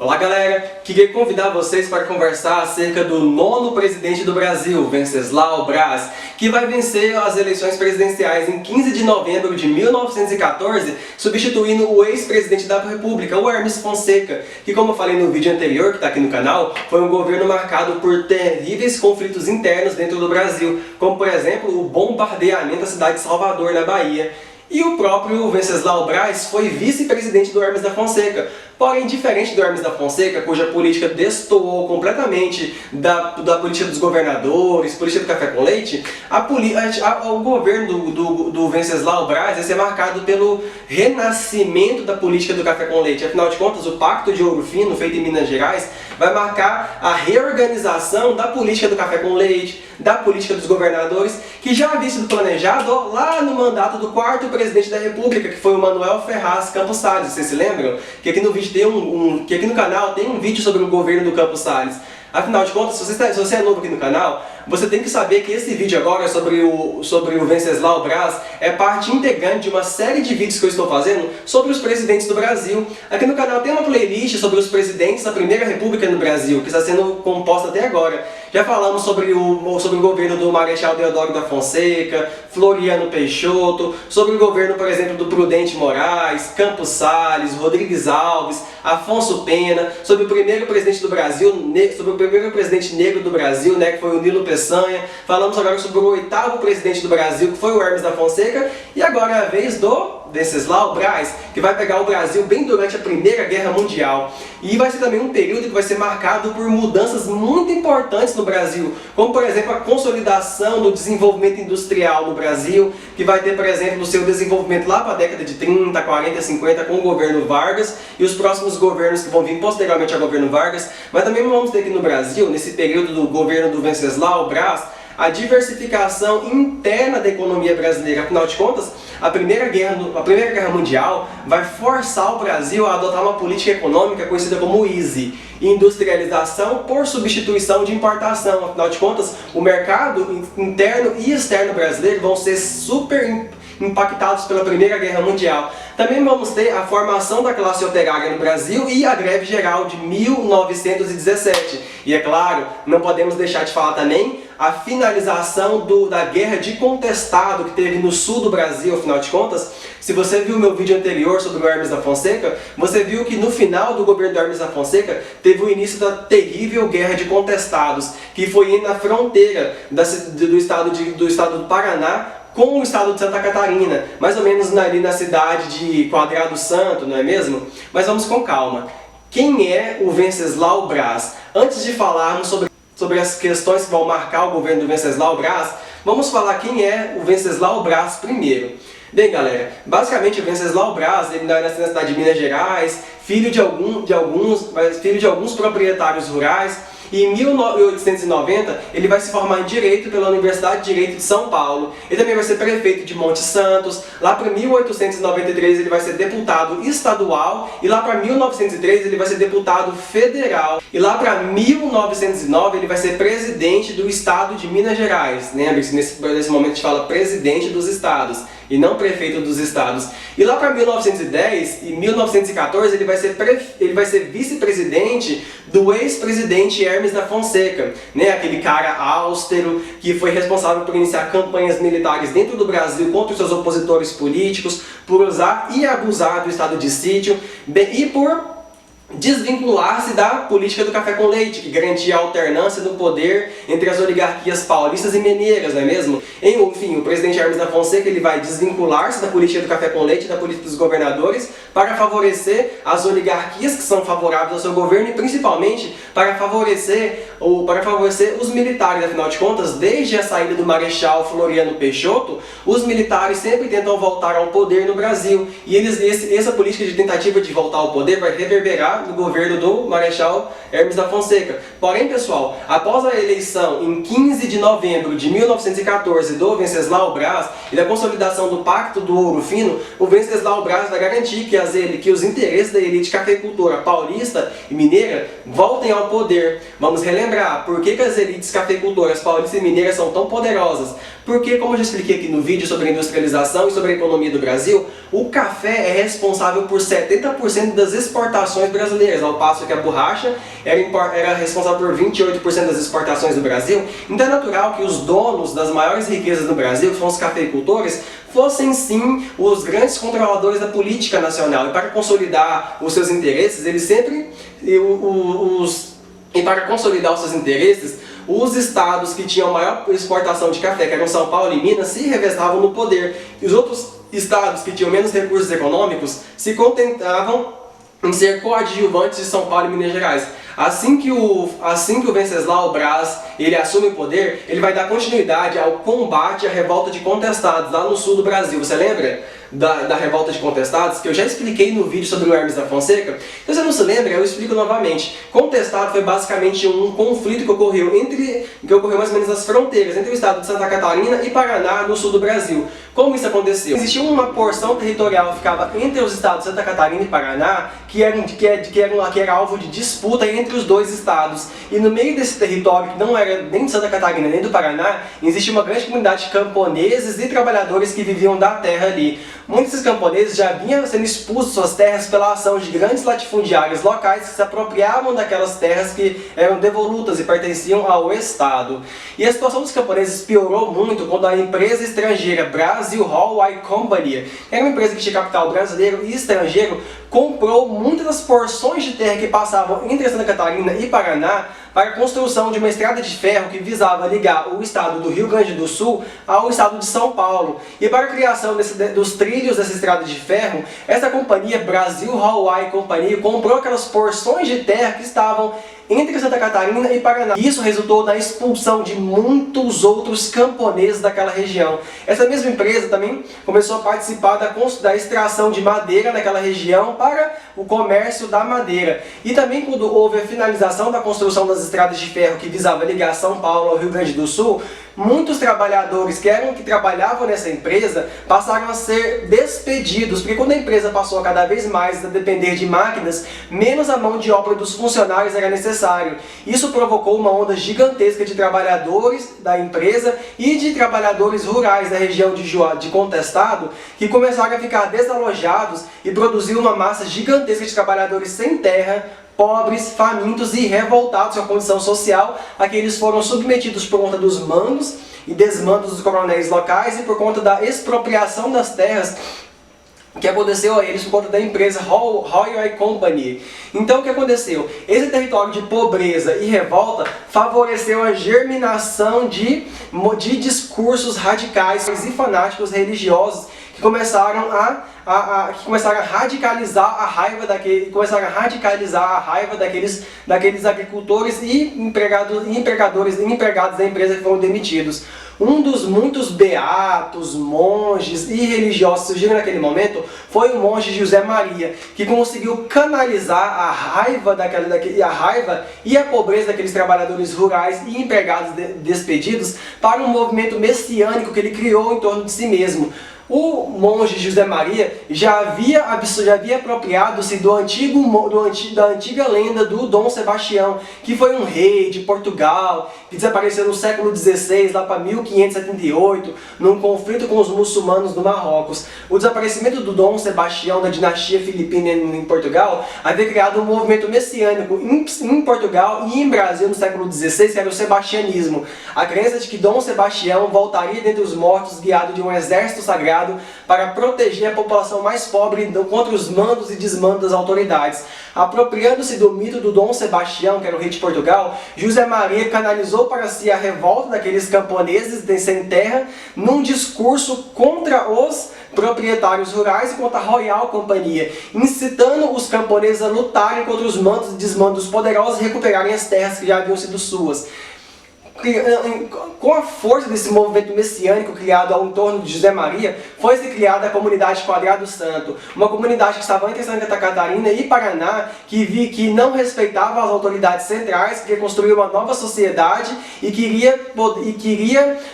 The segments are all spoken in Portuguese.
Olá galera, queria convidar vocês para conversar acerca do nono presidente do Brasil, Venceslau Braz, que vai vencer as eleições presidenciais em 15 de novembro de 1914, substituindo o ex-presidente da República, o Hermes Fonseca, que, como eu falei no vídeo anterior, que está aqui no canal, foi um governo marcado por terríveis conflitos internos dentro do Brasil, como por exemplo o bombardeamento da cidade de Salvador, na Bahia. E o próprio Venceslau Braz foi vice-presidente do Hermes da Fonseca. Porém, diferente do Hermes da Fonseca, cuja política destoou completamente da política dos governadores, política do café com leite, o governo do Venceslau Braz vai ser marcado pelo renascimento da política do café com leite. Afinal de contas, o Pacto de Ouro Fino, feito em Minas Gerais, vai marcar a reorganização da política do café com leite, da política dos governadores, que já havia sido planejado lá no mandato do quarto presidente da República, que foi o Manuel Ferraz Campos Salles. Vocês se lembram? Que aqui no vídeo que aqui no canal tem um vídeo sobre o governo do Campos Salles. Afinal de contas, se você é novo aqui no canal, você tem que saber que esse vídeo agora sobre o Venceslau Braz é parte integrante de uma série de vídeos que eu estou fazendo sobre os presidentes do Brasil. Aqui no canal tem uma playlist sobre os presidentes da Primeira República no Brasil, que está sendo composta até agora. Já falamos sobre o governo do Marechal Deodoro da Fonseca, Floriano Peixoto, sobre o governo, por exemplo, do Prudente Moraes, Campos Salles, Rodrigues Alves, Afonso Pena, sobre o primeiro presidente do Brasil, sobre o primeiro presidente negro do Brasil, né, que foi o Nilo Peçanha. Falamos agora sobre o oitavo presidente do Brasil, que foi o Hermes da Fonseca, e agora é a vez do Venceslau Braz, que vai pegar o Brasil bem durante a Primeira Guerra Mundial. E vai ser também um período que vai ser marcado por mudanças muito importantes no Brasil, como por exemplo a consolidação do desenvolvimento industrial no Brasil, que vai ter, por exemplo, o seu desenvolvimento lá para a década de 30, 40, 50 com o governo Vargas e os próximos governos que vão vir posteriormente ao governo Vargas. Mas também vamos ter aqui no Brasil, nesse período do governo do Venceslau Braz, a diversificação interna da economia brasileira. Afinal de contas, a Primeira Guerra Mundial vai forçar o Brasil a adotar uma política econômica conhecida como ISE, industrialização por substituição de importação. Afinal de contas, o mercado interno e externo brasileiro vão ser super impactados pela Primeira Guerra Mundial. Também vamos ter a formação da classe operária no Brasil e a greve geral de 1917. E é claro, não podemos deixar de falar também a finalização da guerra de contestado que teve no sul do Brasil. Afinal de contas, se você viu o meu vídeo anterior sobre o Hermes da Fonseca, você viu que no final do governo do Hermes da Fonseca teve o início da terrível guerra de contestados, que foi na fronteira do estado do Paraná com o estado de Santa Catarina, mais ou menos ali na cidade de Quadrado Santo, não é mesmo? Mas vamos com calma. Quem é o Venceslau Braz? Antes de falarmos sobre as questões que vão marcar o governo do Venceslau Braz, vamos falar quem é o Venceslau Braz primeiro. Bem galera, basicamente o Venceslau Braz, ele nasceu na cidade de Minas Gerais, filho de alguns proprietários rurais. E em 1890 ele vai se formar em Direito pela Universidade de Direito de São Paulo. Ele também vai ser prefeito de Monte Santos. Lá para 1893 ele vai ser deputado estadual. E lá para 1903 ele vai ser deputado federal. E lá para 1909 ele vai ser presidente do estado de Minas Gerais. Lembre-se, nesse momento a gente fala presidente dos estados e não prefeito dos estados. E lá para 1910 e 1914 ele vai ser vice-presidente do ex-presidente Hermes da Fonseca, né? Aquele cara austero que foi responsável por iniciar campanhas militares dentro do Brasil contra os seus opositores políticos, por usar e abusar do estado de sítio e por desvincular-se da política do café com leite, que garantia a alternância do poder entre as oligarquias paulistas e mineiras, não é mesmo? Enfim, o presidente Hermes da Fonseca ele vai desvincular-se da política do café com leite e da política dos governadores para favorecer as oligarquias que são favoráveis ao seu governo e principalmente para favorecer os militares. Afinal de contas, desde a saída do Marechal Floriano Peixoto, os militares sempre tentam voltar ao poder no Brasil e essa política de tentativa de voltar ao poder vai reverberar no governo do Marechal Hermes da Fonseca. Porém, pessoal, após a eleição em 15 de novembro de 1914 do Venceslau Braz e da consolidação do Pacto do Ouro Fino, o Venceslau Braz vai garantir que os interesses da elite cafeicultora paulista e mineira voltem ao poder. Vamos relembrar por que as elites cafeicultoras paulistas e mineiras são tão poderosas. Porque, como eu já expliquei aqui no vídeo sobre a industrialização e sobre a economia do Brasil, o café é responsável por 70% das exportações brasileiras. brasileiras, ao passo que a borracha era responsável por 28% das exportações do Brasil. Então é natural que os donos das maiores riquezas do Brasil, que são os cafeicultores, fossem sim os grandes controladores da política nacional. E para consolidar os seus interesses, eles sempre... E para consolidar os seus interesses, os estados que tinham maior exportação de café, que eram São Paulo e Minas, se revezavam no poder. E os outros estados que tinham menos recursos econômicos se contentavam em ser coadjuvantes de São Paulo e Minas Gerais. Assim que o Venceslau Braz ele assume o poder, ele vai dar continuidade ao combate à revolta de contestados lá no sul do Brasil. Você lembra da revolta de contestados, que eu já expliquei no vídeo sobre o Hermes da Fonseca? Se você não se lembra, eu explico novamente. Contestado foi basicamente um conflito que ocorreu mais ou menos nas fronteiras entre o estado de Santa Catarina e Paraná, no sul do Brasil. Como isso aconteceu? Existia uma porção territorial que ficava entre os estados de Santa Catarina e Paraná, que era alvo de disputa entre os dois estados. E no meio desse território, que não era nem de Santa Catarina nem do Paraná, existia uma grande comunidade de camponeses e trabalhadores que viviam da terra ali. Muitos desses camponeses já vinham sendo expulsos de suas terras pela ação de grandes latifundiários locais que se apropriavam daquelas terras que eram devolutas e pertenciam ao Estado. E a situação dos camponeses piorou muito quando a empresa estrangeira Brazil Railway Company, que era uma empresa que tinha capital brasileiro e estrangeiro, comprou muitas das porções de terra que passavam entre Santa Catarina e Paraná para a construção de uma estrada de ferro que visava ligar o estado do Rio Grande do Sul ao estado de São Paulo. E para a criação dos trilhos dessa estrada de ferro, essa companhia Brazil Railway Company comprou aquelas porções de terra que estavam entre Santa Catarina e Paraná. Isso resultou na expulsão de muitos outros camponeses daquela região. Essa mesma empresa também começou a participar da extração de madeira naquela região para o comércio da madeira. E também quando houve a finalização da construção das estradas de ferro que visava ligar São Paulo ao Rio Grande do Sul, muitos trabalhadores que trabalhavam nessa empresa passaram a ser despedidos, porque quando a empresa passou a cada vez mais a depender de máquinas, menos a mão de obra dos funcionários era necessário. Isso provocou uma onda gigantesca de trabalhadores da empresa e de trabalhadores rurais da região de Contestado, que começaram a ficar desalojados e produziu uma massa gigantesca de trabalhadores sem terra, pobres, famintos e revoltados com a condição social a que eles foram submetidos por conta dos mandos e desmandos dos coronéis locais e por conta da expropriação das terras que aconteceu a eles por conta da empresa Railway Company. Então o que aconteceu? Esse território de pobreza e revolta favoreceu a germinação de discursos radicais e fanáticos religiosos que começaram a radicalizar a raiva daqueles agricultores e empregados da empresa que foram demitidos. Um dos muitos beatos, monges e religiosos que surgiram naquele momento foi o monge José Maria, que conseguiu canalizar a raiva e a pobreza daqueles trabalhadores rurais e empregados despedidos para um movimento messiânico que ele criou em torno de si mesmo. O monge José Maria já havia apropriado-se da antiga lenda do Dom Sebastião, que foi um rei de Portugal, que desapareceu no século XVI, lá para 1578, num conflito com os muçulmanos do Marrocos. O desaparecimento do Dom Sebastião da dinastia filipina em Portugal havia criado um movimento messiânico em Portugal e em Brasil no século XVI, que era o sebastianismo. A crença de que Dom Sebastião voltaria dentre os mortos guiado de um exército sagrado para proteger a população mais pobre contra os mandos e desmandos das autoridades. Apropriando-se do mito do Dom Sebastião, que era o rei de Portugal, José Maria canalizou para si a revolta daqueles camponeses sem terra num discurso contra os proprietários rurais e contra a Royal Companhia, incitando os camponeses a lutarem contra os mandos e desmandos poderosos e recuperarem as terras que já haviam sido suas. Com a força desse movimento messiânico criado ao entorno de José Maria, foi-se criada a comunidade Quadrado Santo, uma comunidade que estava entre Santa Catarina e Paraná, que não respeitava as autoridades centrais, queria construir uma nova sociedade e queria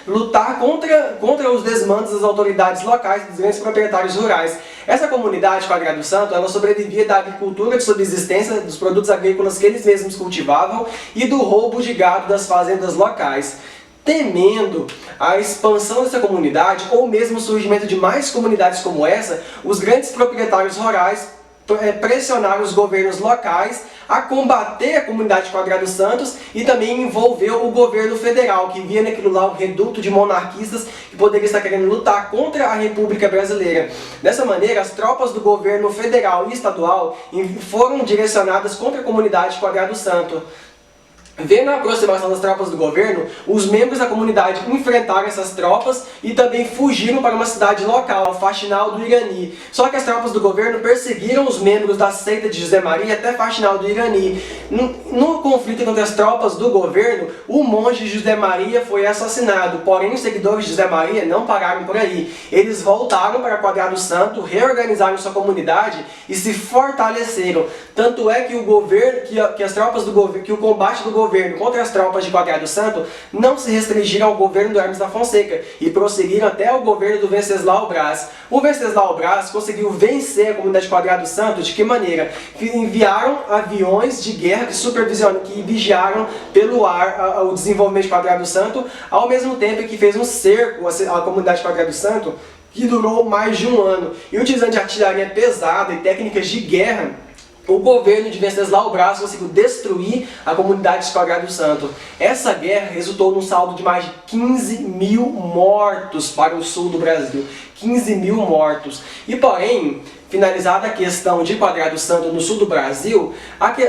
lutar contra os desmandos das autoridades locais e dos grandes proprietários rurais. Essa comunidade Quadrado Santo, ela sobrevivia da agricultura de subsistência, dos produtos agrícolas que eles mesmos cultivavam e do roubo de gado das fazendas locais. Temendo a expansão dessa comunidade, ou mesmo o surgimento de mais comunidades como essa, os grandes proprietários rurais pressionar os governos locais a combater a comunidade Quadrado Santos e também envolveu o governo federal, que via naquilo lá um reduto de monarquistas que poderia estar querendo lutar contra a República Brasileira. Dessa maneira, as tropas do governo federal e estadual foram direcionadas contra a comunidade Quadrado Santo. Vendo a aproximação das tropas do governo, os membros da comunidade enfrentaram essas tropas e também fugiram para uma cidade local, Faxinal do Irani. Só que as tropas do governo perseguiram os membros da seita de José Maria até Faxinal do Irani. No conflito entre as tropas do governo, o monge José Maria foi assassinado, porém os seguidores de José Maria não pararam por aí. Eles voltaram para Quadrado Santo, reorganizaram sua comunidade e se fortaleceram. Tanto é que o governo, que as tropas do governo, que o combate do governo contra as tropas de Quadrado Santo não se restringiram ao governo do Hermes da Fonseca e prosseguiram até o governo do Venceslau Braz. O Venceslau Braz conseguiu vencer a comunidade de Quadrado Santo de que maneira? Enviaram aviões de guerra que vigiaram pelo ar o desenvolvimento de Quadrado Santo, ao mesmo tempo que fez um cerco à comunidade de Quadrado Santo que durou mais de um ano. E utilizando de artilharia pesada e técnicas de guerra, o governo de Venceslau Braz conseguiu destruir a comunidade de Quadrado Santo. Essa guerra resultou num saldo de mais de 15 mil mortos para o sul do Brasil. 15 mil mortos. E porém, finalizada a questão de Quadrado Santo no sul do Brasil,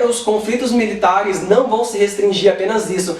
os conflitos militares não vão se restringir a apenas isso.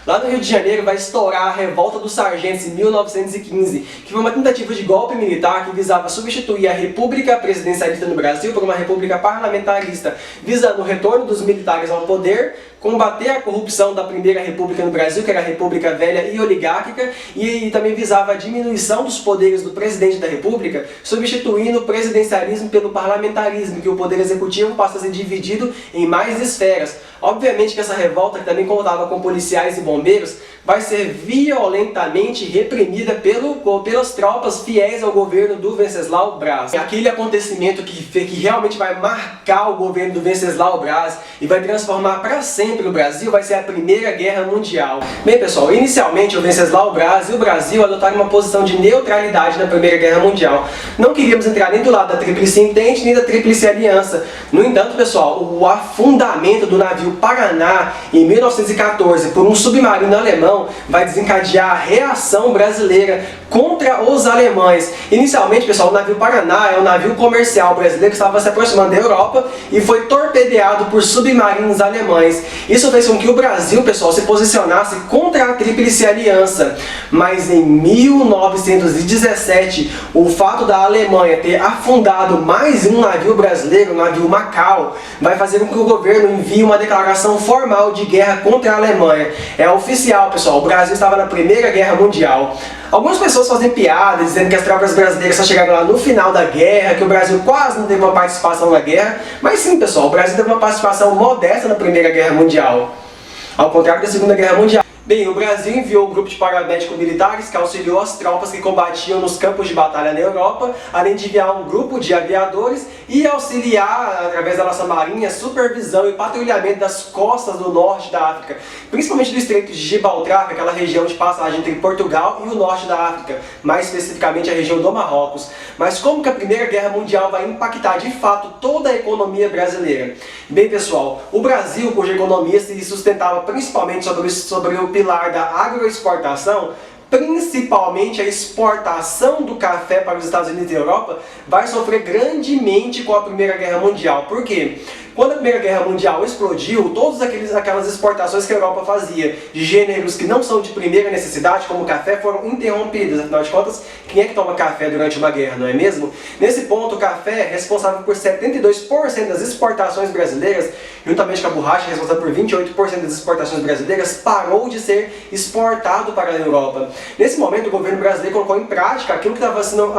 Lá no Rio de Janeiro vai estourar a Revolta dos Sargentos em 1915, que foi uma tentativa de golpe militar que visava substituir a República Presidencialista no Brasil por uma República Parlamentarista, visando o retorno dos militares ao poder, combater a corrupção da Primeira República no Brasil, que era a República Velha e Oligárquica, e também visava a diminuição dos poderes do Presidente da República, substituindo o presidencialismo pelo parlamentarismo, que o poder executivo passa a ser dividido em mais esferas. Obviamente que essa revolta, que também contava com policiais e bombeiros, vai ser violentamente reprimida pelas tropas fiéis ao governo do Venceslau Braz. Aquele acontecimento que realmente vai marcar o governo do Venceslau Braz e vai transformar para sempre o Brasil vai ser a Primeira Guerra Mundial. Bem pessoal, inicialmente o Venceslau Braz e o Brasil adotaram uma posição de neutralidade na Primeira Guerra Mundial. Não queríamos entrar nem do lado da Tríplice Entente nem da Tríplice Aliança. No entanto, pessoal, o afundamento do navio Paraná em 1914 por um submarino alemão vai desencadear a reação brasileira contra os alemães. Inicialmente, pessoal, o navio Paraná é um navio comercial brasileiro que estava se aproximando da Europa e foi torpedeado por submarinos alemães. Isso fez com que o Brasil, pessoal, se posicionasse contra a Tríplice Aliança. Mas em 1917, o fato da Alemanha ter afundado mais um navio brasileiro, o navio Macau, vai fazer com que o governo envie uma declaração formal de guerra contra a Alemanha. É oficial, pessoal, o Brasil estava na Primeira Guerra Mundial. Algumas pessoas fazem piadas dizendo que as tropas brasileiras só chegaram lá no final da guerra, que o Brasil quase não teve uma participação na guerra. Mas sim, pessoal, o Brasil teve uma participação modesta na Primeira Guerra Mundial, ao contrário da Segunda Guerra Mundial. Bem, o Brasil enviou um grupo de paramédicos militares que auxiliou as tropas que combatiam nos campos de batalha na Europa, além de enviar um grupo de aviadores e auxiliar, através da nossa marinha, supervisão e patrulhamento das costas do norte da África, principalmente do Estreito de Gibraltar, aquela região de passagem entre Portugal e o norte da África, mais especificamente a região do Marrocos. Mas como que a Primeira Guerra Mundial vai impactar de fato toda a economia brasileira? Bem, pessoal, o Brasil, cuja economia se sustentava principalmente sobre o pilar da agroexportação, principalmente a exportação do café para os Estados Unidos e Europa, vai sofrer grandemente com a Primeira Guerra Mundial. Por quê? Quando a Primeira Guerra Mundial explodiu, todas aquelas exportações que a Europa fazia de gêneros que não são de primeira necessidade, como o café, foram interrompidas. Afinal de contas, quem é que toma café durante uma guerra, não é mesmo? Nesse ponto, o café é responsável por 72% das exportações brasileiras, juntamente com a borracha, responsável por 28% das exportações brasileiras, parou de ser exportado para a Europa. Nesse momento, o governo brasileiro colocou em prática aquilo que estava sendo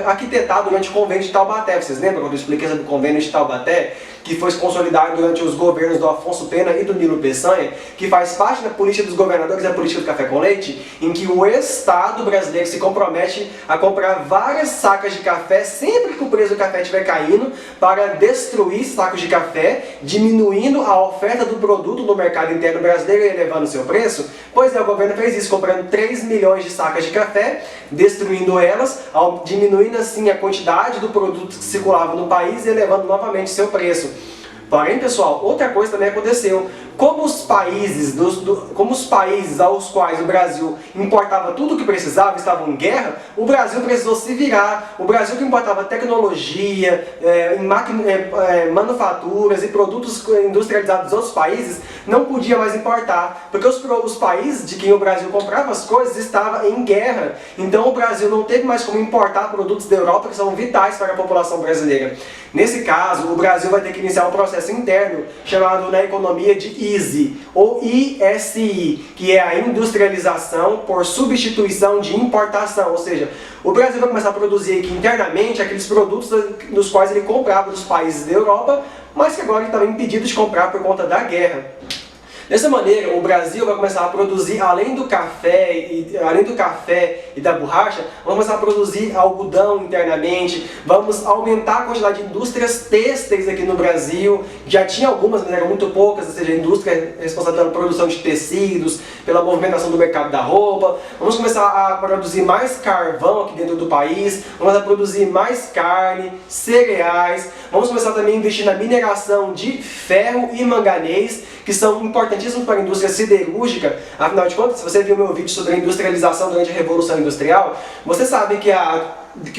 arquitetado durante o convênio de Taubaté. Vocês lembram quando eu expliquei sobre o convênio de Taubaté? que foi consolidado durante os governos do Afonso Pena e do Nilo Peçanha, que faz parte da política dos governadores, da política do café com leite, em que o Estado brasileiro se compromete a comprar várias sacas de café sempre que o preço do café estiver caindo, para destruir sacos de café, diminuindo a oferta do produto no mercado interno brasileiro e elevando o seu preço. Pois é, o governo fez isso, comprando 3 milhões de sacas de café, destruindo elas, diminuindo assim a quantidade do produto que circulava no país e elevando novamente seu preço. Porém, pessoal, outra coisa também aconteceu. Como os países aos quais o Brasil importava tudo o que precisava estavam em guerra, o Brasil precisou se virar. O Brasil que importava tecnologia, manufaturas e produtos industrializados dos outros países, não podia mais importar, porque os países de quem o Brasil comprava as coisas estavam em guerra. Então o Brasil não teve mais como importar produtos da Europa que são vitais para a população brasileira. Nesse caso, o Brasil vai ter que iniciar um processo interno chamado na economia de ISI, ou ISI, que é a industrialização por substituição de importação. Ou seja, o Brasil vai começar a produzir aqui internamente aqueles produtos dos quais ele comprava dos países da Europa, mas que agora ele estava impedido de comprar por conta da guerra. Dessa maneira, o Brasil vai começar a produzir, além do café e da borracha, vamos começar a produzir algodão internamente, vamos aumentar a quantidade de indústrias têxteis aqui no Brasil. Já tinha algumas, mas eram muito poucas, ou seja, a indústria responsável pela produção de tecidos, pela movimentação do mercado da roupa. Vamos começar a produzir mais carvão aqui dentro do país, vamos a produzir mais carne, cereais, vamos começar também a investir na mineração de ferro e manganês, que são importantíssimos para a indústria siderúrgica. Afinal de contas, se você viu meu vídeo sobre a industrialização durante a Revolução Industrial, você sabe que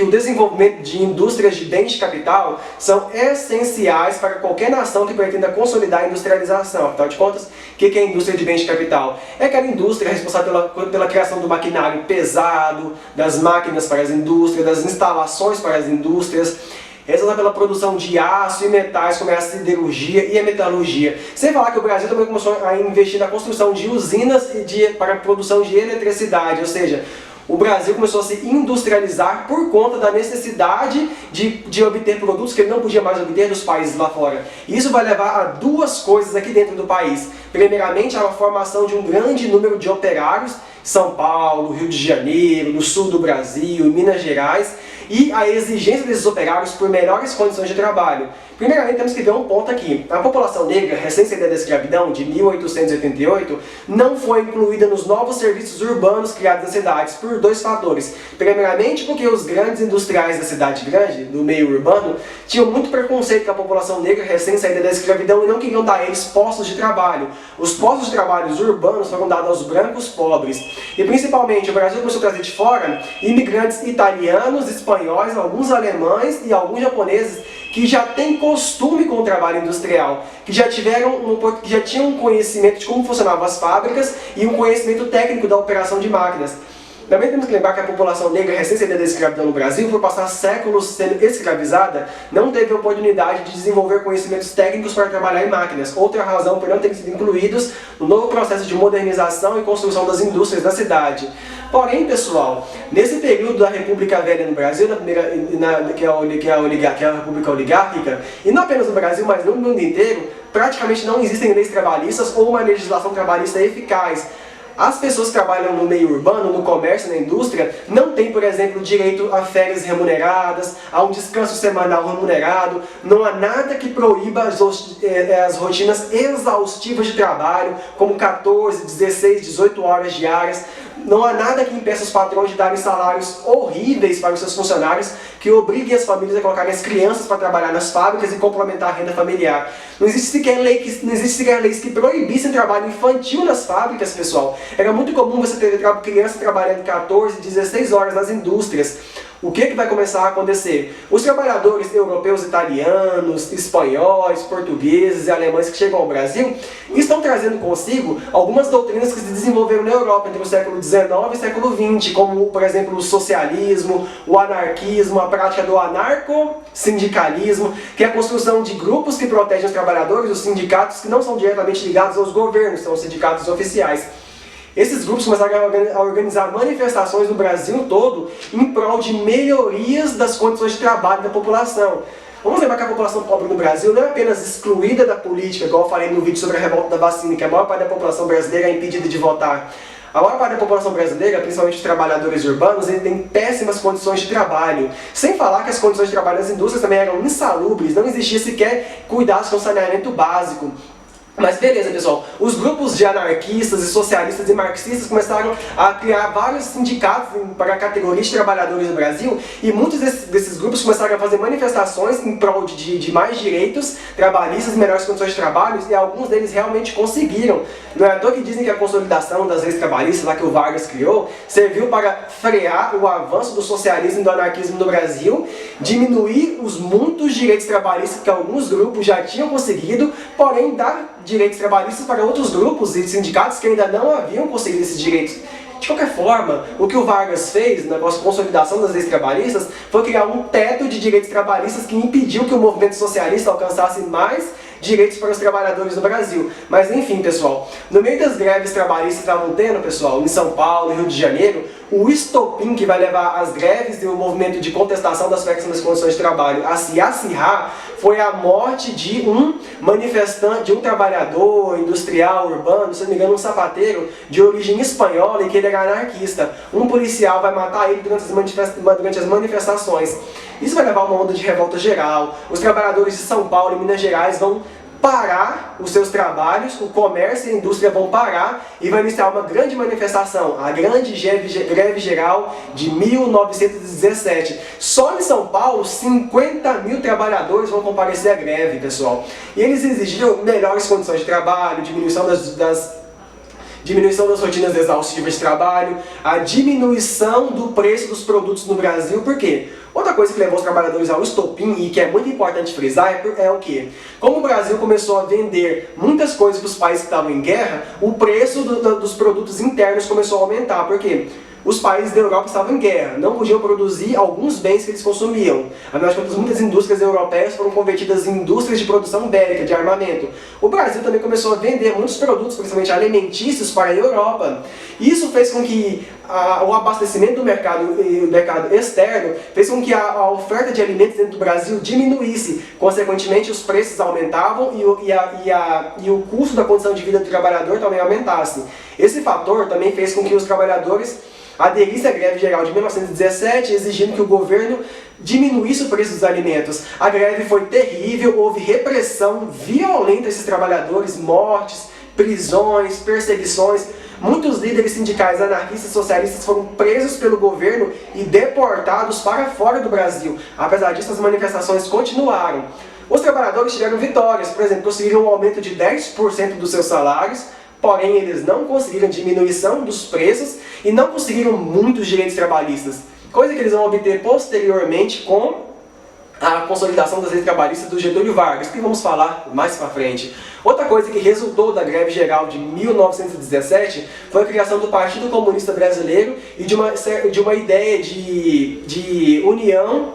o desenvolvimento de indústrias de bens de capital são essenciais para qualquer nação que pretenda consolidar a industrialização. Afinal de contas, o que é a indústria de bens de capital? É aquela indústria responsável pela criação do maquinário pesado, das máquinas para as indústrias, das instalações para as indústrias, responsável pela produção de aço e metais, como é a siderurgia e a metalurgia. Sem falar que o Brasil também começou a investir na construção de usinas para a produção de eletricidade, ou seja, o Brasil começou a se industrializar por conta da necessidade de obter produtos que ele não podia mais obter dos países lá fora. Isso vai levar a duas coisas aqui dentro do país. Primeiramente, a formação de um grande número de operários, São Paulo, Rio de Janeiro, no sul do Brasil, Minas Gerais, e a exigência desses operários por melhores condições de trabalho. Primeiramente, temos que ver um ponto aqui. A população negra, recém-saída da escravidão, de 1888, não foi incluída nos novos serviços urbanos criados nas cidades, por dois fatores. Primeiramente, porque os grandes industriais da cidade grande, do meio urbano, tinham muito preconceito com a população negra recém-saída da escravidão e não queriam dar a eles postos de trabalho. Os postos de trabalho urbanos foram dados aos brancos pobres. E principalmente, o Brasil começou a trazer de fora imigrantes italianos, espanhóis, alguns alemães e alguns japoneses que já têm costume com o trabalho industrial, que já tinham um conhecimento de como funcionavam as fábricas e um conhecimento técnico da operação de máquinas. Também temos que lembrar que a população negra recém-saída da escravidão no Brasil, por passar séculos sendo escravizada, não teve a oportunidade de desenvolver conhecimentos técnicos para trabalhar em máquinas. Outra razão por não terem sido incluídos no novo processo de modernização e construção das indústrias da cidade. Porém, pessoal, nesse período da República Velha no Brasil, que é a República Oligárquica, e não apenas no Brasil, mas no mundo inteiro, praticamente não existem leis trabalhistas ou uma legislação trabalhista eficaz. As pessoas que trabalham no meio urbano, no comércio, na indústria, não têm, por exemplo, direito a férias remuneradas, a um descanso semanal remunerado, não há nada que proíba as rotinas exaustivas de trabalho, como 14, 16, 18 horas diárias. Não há nada que impeça os patrões de darem salários horríveis para os seus funcionários, que obriguem as famílias a colocarem as crianças para trabalhar nas fábricas e complementar a renda familiar. Não existe sequer leis que proibissem trabalho infantil nas fábricas, pessoal. Era muito comum você ter crianças trabalhando 14, 16 horas nas indústrias. O que vai começar a acontecer? Os trabalhadores europeus, italianos, espanhóis, portugueses e alemães que chegam ao Brasil estão trazendo consigo algumas doutrinas que se desenvolveram na Europa entre o século XIX e o século XX, como, por exemplo, o socialismo, o anarquismo, a prática do anarco-sindicalismo, que é a construção de grupos que protegem os trabalhadores, os sindicatos que não são diretamente ligados aos governos, são os sindicatos oficiais. Esses grupos começaram a organizar manifestações no Brasil todo em prol de melhorias das condições de trabalho da população. Vamos lembrar que a população pobre no Brasil não é apenas excluída da política, igual eu falei no vídeo sobre a revolta da vacina, que a maior parte da população brasileira é impedida de votar. A maior parte da população brasileira, principalmente os trabalhadores urbanos, eles têm péssimas condições de trabalho. Sem falar que as condições de trabalho das indústrias também eram insalubres, não existia sequer cuidados com saneamento básico. Mas beleza, pessoal, os grupos de anarquistas e socialistas e marxistas começaram a criar vários sindicatos para a categoria de trabalhadores no Brasil, e muitos desses grupos começaram a fazer manifestações em prol de mais direitos trabalhistas e melhores condições de trabalho, e alguns deles realmente conseguiram. Não é à toa que dizem que a consolidação das leis trabalhistas, lá que o Vargas criou, serviu para frear o avanço do socialismo e do anarquismo no Brasil, diminuir os muitos direitos trabalhistas que alguns grupos já tinham conseguido, porém dar direitos trabalhistas para outros grupos e sindicatos que ainda não haviam conseguido esses direitos. De qualquer forma, o que o Vargas fez na consolidação das leis trabalhistas foi criar um teto de direitos trabalhistas que impediu que o movimento socialista alcançasse mais direitos para os trabalhadores no Brasil. Mas enfim, pessoal, no meio das greves trabalhistas que estavam tendo, pessoal, em São Paulo e Rio de Janeiro, o estopim que vai levar as greves e o movimento de contestação das péssimas condições de trabalho a se acirrar foi a morte de um manifestante, de um trabalhador industrial, urbano, se não me engano, um sapateiro de origem espanhola, e que ele era anarquista. Um policial vai matar ele durante as manifestações. Isso vai levar a uma onda de revolta geral. Os trabalhadores de São Paulo e Minas Gerais vão parar os seus trabalhos, o comércio e a indústria vão parar e vai iniciar uma grande manifestação, a grande greve geral de 1917. Só em São Paulo, 50 mil trabalhadores vão comparecer à greve, pessoal. E eles exigiram melhores condições de trabalho, diminuição das rotinas exaustivas de trabalho, a diminuição do preço dos produtos no Brasil. Por quê? Outra coisa que levou os trabalhadores ao estopim, e que é muito importante frisar, é o quê? Como o Brasil começou a vender muitas coisas para os países que estavam em guerra, o preço dos produtos internos começou a aumentar. Por quê? Os países da Europa estavam em guerra, não podiam produzir alguns bens que eles consumiam. Afinal de contas, muitas indústrias europeias foram convertidas em indústrias de produção bélica, de armamento. O Brasil também começou a vender muitos produtos, principalmente alimentícios, para a Europa. Isso fez com que o abastecimento do mercado e o mercado externo fez com que a oferta de alimentos dentro do Brasil diminuísse. Consequentemente, os preços aumentavam e o custo da condição de vida do trabalhador também aumentasse. Esse fator também fez com que os trabalhadores aderisse à greve geral de 1917, exigindo que o governo diminuísse o preço dos alimentos. A greve foi terrível, houve repressão violenta a esses trabalhadores, mortes, prisões, perseguições. Muitos líderes sindicais anarquistas e socialistas foram presos pelo governo e deportados para fora do Brasil. Apesar disso, as manifestações continuaram. Os trabalhadores tiveram vitórias, por exemplo, conseguiram um aumento de 10% dos seus salários, porém eles não conseguiram diminuição dos preços e não conseguiram muitos direitos trabalhistas, coisa que eles vão obter posteriormente com a consolidação das leis trabalhistas do Getúlio Vargas, que vamos falar mais pra frente. Outra coisa que resultou da greve geral de 1917 foi a criação do Partido Comunista Brasileiro e de uma ideia de união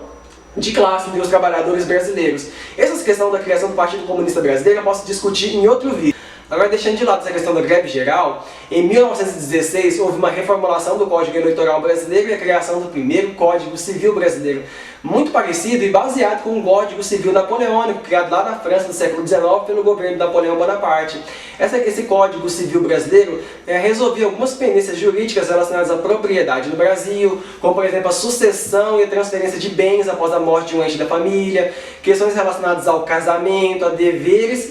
de classe entre os trabalhadores brasileiros. Essa questão da criação do Partido Comunista Brasileiro eu posso discutir em outro vídeo. Agora, deixando de lado essa questão da greve geral, em 1916 houve uma reformulação do Código Eleitoral Brasileiro e a criação do primeiro Código Civil Brasileiro, muito parecido e baseado com o Código Civil Napoleônico, criado lá na França no século XIX pelo governo de Napoleão Bonaparte. Esse Código Civil Brasileiro resolvia algumas pendências jurídicas relacionadas à propriedade no Brasil, como por exemplo a sucessão e a transferência de bens após a morte de um ente da família, questões relacionadas ao casamento, a deveres,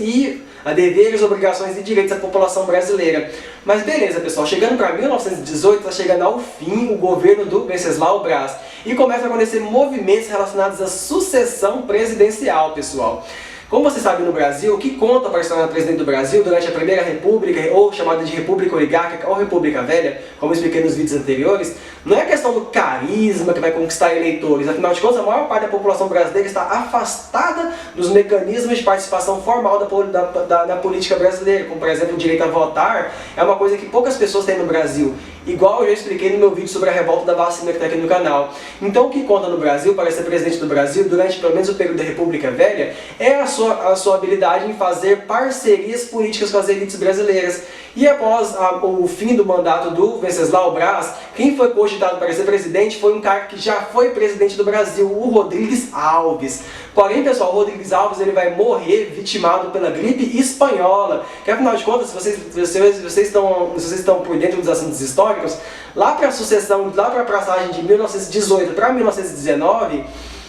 obrigações e direitos da população brasileira. Mas beleza, pessoal, chegando para 1918, está chegando ao fim o governo do Venceslau Braz e começam a acontecer movimentos relacionados à sucessão presidencial, pessoal. Como você sabe, no Brasil, o que conta para se tornar presidente do Brasil durante a Primeira República, ou chamada de República Oligárquica ou República Velha, como eu expliquei nos vídeos anteriores, não é a questão do carisma que vai conquistar eleitores. Afinal de contas, a maior parte da população brasileira está afastada dos mecanismos de participação formal da política brasileira, como por exemplo o direito a votar, é uma coisa que poucas pessoas têm no Brasil. igual eu já expliquei no meu vídeo sobre a revolta da vacina que está aqui no canal. Então o que conta no Brasil, para ser presidente do Brasil, durante pelo menos o período da República Velha, é a sua habilidade em fazer parcerias políticas com as elites brasileiras. E após o fim do mandato do Venceslau Braz, quem foi cogitado para ser presidente foi um cara que já foi presidente do Brasil, o Rodrigues Alves. Porém, pessoal, o Rodrigues Alves ele vai morrer vitimado pela gripe espanhola. Que afinal de contas, se vocês estão por dentro dos assuntos históricos, lá para a sucessão, lá para a passagem de 1918 para 1919,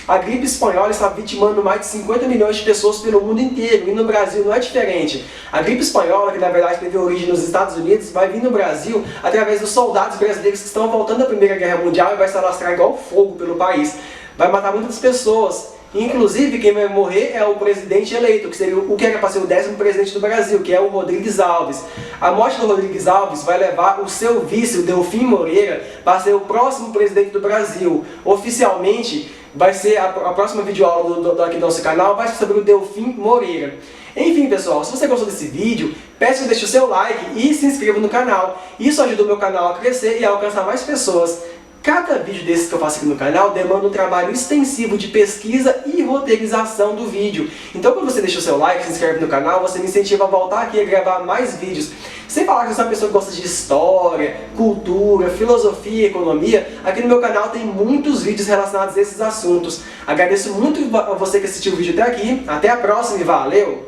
a gripe espanhola está vitimando mais de 50 milhões de pessoas pelo mundo inteiro, e no Brasil não é diferente. A gripe espanhola, que na verdade teve origem nos Estados Unidos, vai vir no Brasil através dos soldados brasileiros que estão voltando da Primeira Guerra Mundial e vai se alastrar igual fogo pelo país. Vai matar muitas pessoas. Inclusive, quem vai morrer é o presidente eleito, que seria o que era para ser o 10º presidente do Brasil, que é o Rodrigues Alves. A morte do Rodrigues Alves vai levar o seu vice, o Delfim Moreira, para ser o próximo presidente do Brasil. Oficialmente, vai ser a próxima videoaula aqui do nosso canal, vai ser sobre o Delfim Moreira. Enfim, pessoal, se você gostou desse vídeo, peço que deixe o seu like e se inscreva no canal. Isso ajuda o meu canal a crescer e a alcançar mais pessoas. Cada vídeo desses que eu faço aqui no canal demanda um trabalho extensivo de pesquisa e roteirização do vídeo. Então quando você deixa o seu like, se inscreve no canal, você me incentiva a voltar aqui a gravar mais vídeos. Sem falar que você é uma pessoa que gosta de história, cultura, filosofia, economia, aqui no meu canal tem muitos vídeos relacionados a esses assuntos. Agradeço muito a você que assistiu o vídeo até aqui, até a próxima e valeu!